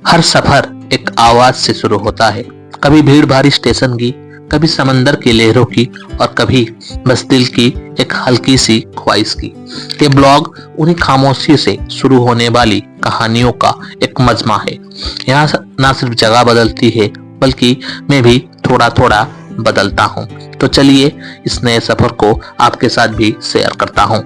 हर सफर एक आवाज से शुरू होता है, कभी भीड़ भारी स्टेशन की, कभी समंदर की लहरों की और कभी बस दिल की एक हल्की सी ख्वाहिश की। ये ब्लॉग उन्हीं खामोशी से शुरू होने वाली कहानियों का एक मजमा है। यहाँ ना सिर्फ जगह बदलती है बल्कि मैं भी थोड़ा थोड़ा बदलता हूँ। तो चलिए इस नए सफर को आपके साथ भी शेयर करता हूँ।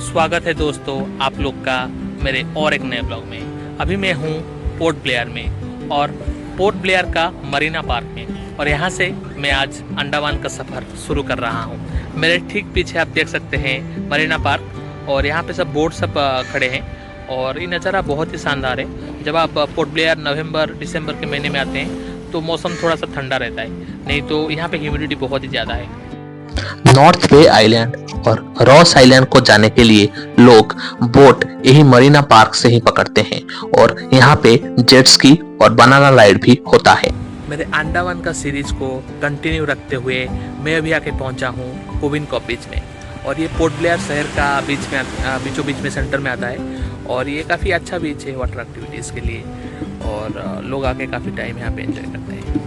स्वागत है दोस्तों आप लोग का मेरे और एक नए ब्लॉग में। अभी मैं हूँ पोर्ट ब्लेयर में और पोर्ट ब्लेयर का मरीना पार्क में, और यहाँ से मैं आज अंडमान का सफ़र शुरू कर रहा हूँ। मेरे ठीक पीछे आप देख सकते हैं मरीना पार्क, और यहाँ पे सब बोट सब खड़े हैं और ये नज़ारा बहुत ही शानदार है। जब आप पोर्ट ब्लेयर नवंबर दिसंबर के महीने में आते हैं तो मौसम थोड़ा सा ठंडा रहता है, नहीं तो यहाँ पे ह्यूमिडिटी बहुत ही ज़्यादा है। नॉर्थ बे आइलैंड और रॉस आइलैंड को जाने के लिए लोग बोट यही मरीना पार्क से ही पकड़ते हैं, और यहाँ पे जेट स्की और बनाना राइड भी होता है। मेरे अंडमान का सीरीज को कंटिन्यू रखते हुए मैं अभी आके पहुंचा हूँ कोविन कॉप बीच में, और ये पोर्ट ब्लेयर शहर का बीचों बीच में सेंटर में आता है, और ये काफ़ी अच्छा बीच है वाटर एक्टिविटीज़ के लिए, और लोग आके काफ़ी टाइम यहाँ पे एंजॉय करते हैं।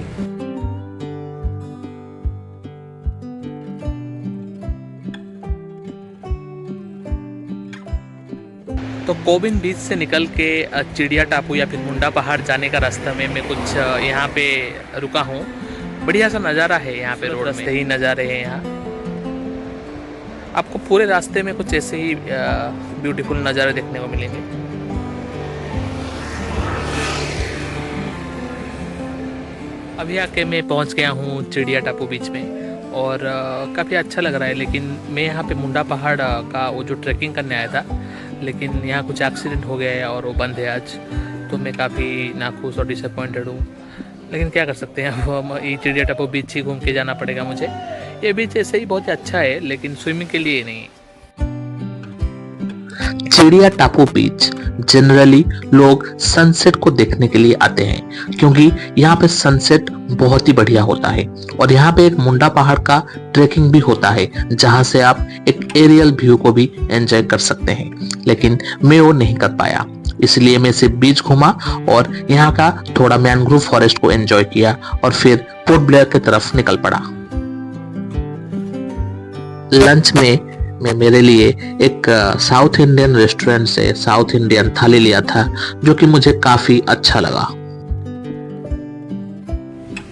तो कोविन बीच से निकल के चिड़िया टापू या फिर मुंडा पहाड़ जाने का रास्ता में मैं कुछ यहाँ पे रुका हूँ। बढ़िया सा नज़ारा है यहाँ पे, रोड में ही नज़ारे हैं यहाँ। आपको पूरे रास्ते में कुछ ऐसे ही ब्यूटीफुल नज़ारे देखने को मिलेंगे। अभी आके मैं पहुँच गया हूँ चिड़िया टापू बीच में, और काफ़ी अच्छा लग रहा है। लेकिन मैं यहाँ पे मुंडा पहाड़ का वो जो ट्रैकिंग करने आया था, लेकिन यहाँ कुछ एक्सीडेंट हो गया है और वो बंद है आज, तो मैं काफ़ी नाखुश और डिसअपॉइंटेड हूँ। लेकिन क्या कर सकते हैं, अब ये चिड़िया टापू बीच ही घूम के जाना पड़ेगा मुझे। ये बीच ऐसे ही बहुत ही अच्छा है, लेकिन स्विमिंग के लिए नहीं। चिड़िया टापू बीच जनरली लोग सनसेट को देखने के लिए आते हैं, क्योंकि यहाँ पे सनसेट बहुत ही बढ़िया होता है। और यहाँ पे एक मुंडा पहाड़ का ट्रेकिंग भी होता है, जहाँ से आप एक एरियल व्यू को भी एंजॉय कर सकते हैं। लेकिन मैं वो नहीं कर पाया, इसलिए मैं सिर्फ बीच घूमा और यहाँ का थोड़ा मैनग्रोव फॉरेस्ट को एंजॉय किया और फिर पोर्ट ब्लेयर की तरफ निकल पड़ा। लंच में मैं मेरे लिए एक साउथ इंडियन रेस्टोरेंट से साउथ इंडियन थाली लिया था, जो कि मुझे काफी अच्छा लगा।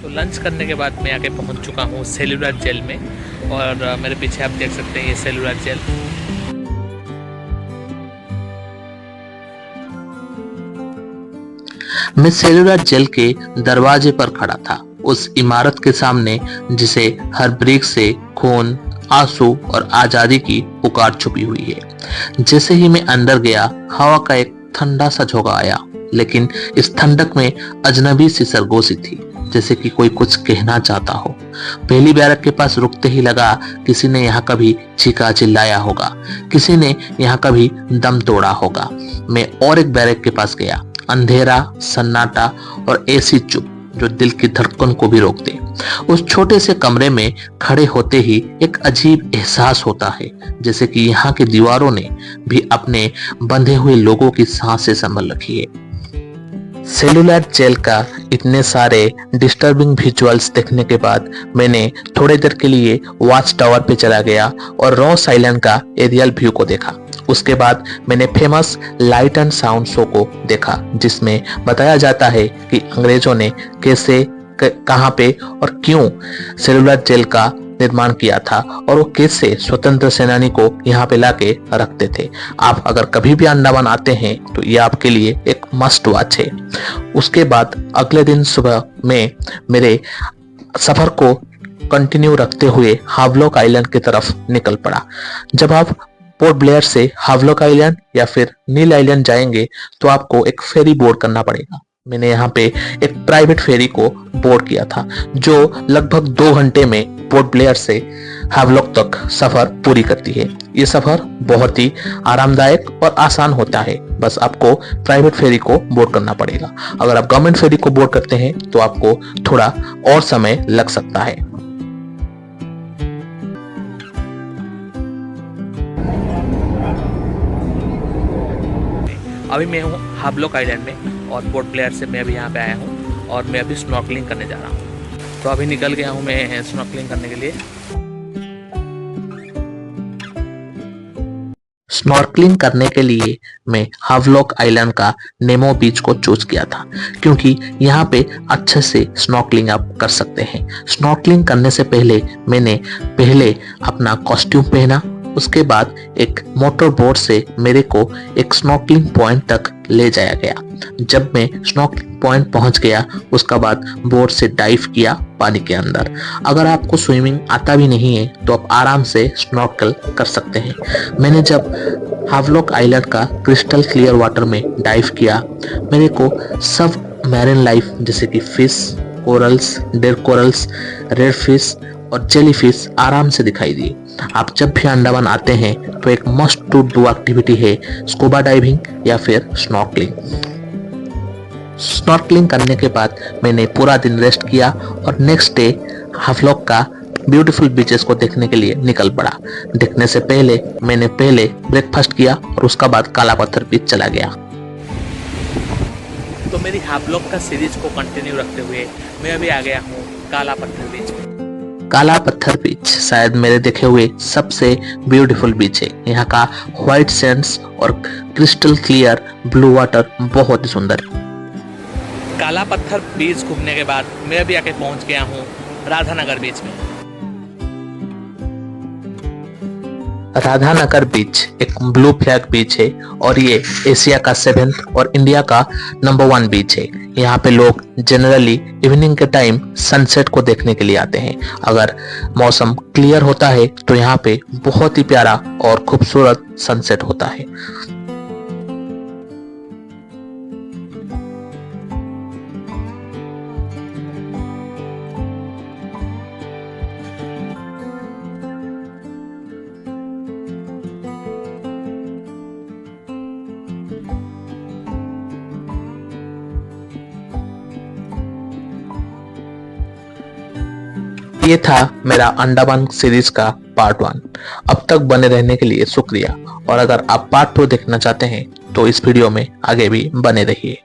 तो लंच करने के बाद मैं आके पहुंच चुका हूँ सेलुलर जेल में, और मेरे पीछे आप देख सकते हैं ये सेलुलर जेल। मैं सेलुलर जेल के दरवाजे पर खड़ा था, उस इमारत के सामने जिसे हर ब्रिक से खून, आंसू और आजादी की पुकार छुपी हुई है। जैसे ही मैं अंदर गया, हवा का एक ठंडा सा झोंका आया, लेकिन इस ठंडक में अजनबी सी सरगोशी थी, जैसे कि कोई कुछ कहना चाहता हो। पहली बैरक के पास रुकते ही लगा किसी ने यहाँ कभी चीखा चिल्लाया होगा, किसी ने यहाँ कभी दम तोड़ा होगा। मैं और एक बैरक के पास गया, अंधेरा, सन्नाटा और ऐसी चुप जो दिल की धड़कन को भी रोक दे। उस छोटे से कमरे में खड़े होते ही एक अजीब एहसास होता है, जैसे कि यहाँ की दीवारों ने भी अपने बंधे हुए लोगों की सांसें संभल रखी है। सेलुलर जेल का इतने सारे डिस्टर्बिंग विजुअल्स देखने के बाद मैंने थोड़ी देर के लिए वॉच टावर पे चला गया और रॉस आइलैंड का एरियल व्यू को देखा। उसके बाद मैंने famous light and sound show को देखा, जिसमें बताया जाता है कि अंग्रेजों ने कैसे, कहां पे और क्यों सेलुलर जेल का निर्माण किया था, और वो कैसे स्वतंत्र सेनानी को यहाँ पे लाके रखते थे। आप अगर कभी भी अंडमान आते हैं तो ये आपके लिए एक मस्ट वॉच है। उसके बाद अगले दिन सुबह में मेरे सफर को कंटिन्यू रखते हुए हावलॉक आइलैंड की तरफ निकल पड़ा। जब आप पोर्ट ब्लेयर से हावलॉक आइलैंड या फिर नील आइलैंड जाएंगे तो आपको एक फेरी बोर्ड करना पड़ेगा। मैंने यहाँ पे एक प्राइवेट फेरी को बोर्ड किया था, जो लगभग 2 घंटे में पोर्ट ब्लेयर से हावलॉक तक सफर पूरी करती है। ये सफर बहुत ही आरामदायक और आसान होता है, बस आपको प्राइवेट फेरी को बोर्ड करना पड़ेगा। अगर आप गवर्नमेंट फेरी को बोर्ड करते हैं तो आपको थोड़ा और समय लग सकता है। अभी मैं हूँ हावलॉक आइलैंड में और पोर्ट ब्लेयर से मैं अभी यहाँ पे आया हूँ और मैं अभी स्नॉर्कलिंग करने जा रहा हूँ। तो अभी निकल गया हूँ मैं स्नॉर्कलिंग करने के लिए। स्नॉर्कलिंग करने के लिए मैं हावलॉक आइलैंड का नेमो बीच को चूज किया था, क्योंकि यहाँ पे अच्छे से स्नॉर्कलिंग आप कर सकते हैं। स्नॉर्कलिंग करने से पहले मैंने अपना कॉस्ट्यूम पहना, उसके बाद एक मोटर बोट से मेरे को एक स्नॉर्कलिंग पॉइंट तक ले जाया गया। जब मैं स्नॉर्कलिंग पॉइंट पहुंच गया, उसका बाद बोट से डाइव किया पानी के अंदर। अगर आपको स्विमिंग आता भी नहीं है तो आप आराम से स्नॉर्कल कर सकते हैं। मैंने जब हावलॉक आइलैंड का क्रिस्टल क्लियर वाटर में डाइव किया, मेरे को सब मैरिन लाइफ जैसे कि fish, corals, dead corals, red fish और जेली फिश आराम से दिखाई दिए। आप जब भी अंडमान आते हैं तो एक मस्ट टू डू एक्टिविटी है स्कूबा डाइविंग या फिर स्नॉर्कलिंग। स्नॉर्कलिंग करने के बाद मैंने पूरा दिन रेस्ट किया और नेक्स्ट डे हावलॉक का ब्यूटीफुल बीचेस को देखने के लिए निकल पड़ा। देखने से पहले मैंने ब्रेकफास्ट किया और उसका बाद काला पत्थर बीच चला गया। तो मेरी हावलॉक का सीरीज को कंटिन्यू रखते हुए मैं अभी आ गया हूँ काला पत्थर बीच में। काला पत्थर बीच शायद मेरे देखे हुए सबसे ब्यूटीफुल बीच है। यहाँ का व्हाइट सैंड्स और क्रिस्टल क्लियर ब्लू वाटर बहुत ही सुंदर। काला पत्थर बीच घूमने के बाद मैं अभी आके पहुंच गया हूँ राधानगर बीच में। राधानगर बीच एक ब्लू फ्लैग बीच है और ये एशिया का 7th और इंडिया का नंबर 1 बीच है। यहाँ पे लोग जनरली इवनिंग के टाइम सनसेट को देखने के लिए आते हैं। अगर मौसम क्लियर होता है तो यहाँ पे बहुत ही प्यारा और खूबसूरत सनसेट होता है। ये था मेरा अंडमान सीरीज का पार्ट 1। अब तक बने रहने के लिए शुक्रिया, और अगर आप पार्ट 2 देखना चाहते हैं तो इस वीडियो में आगे भी बने रहिए।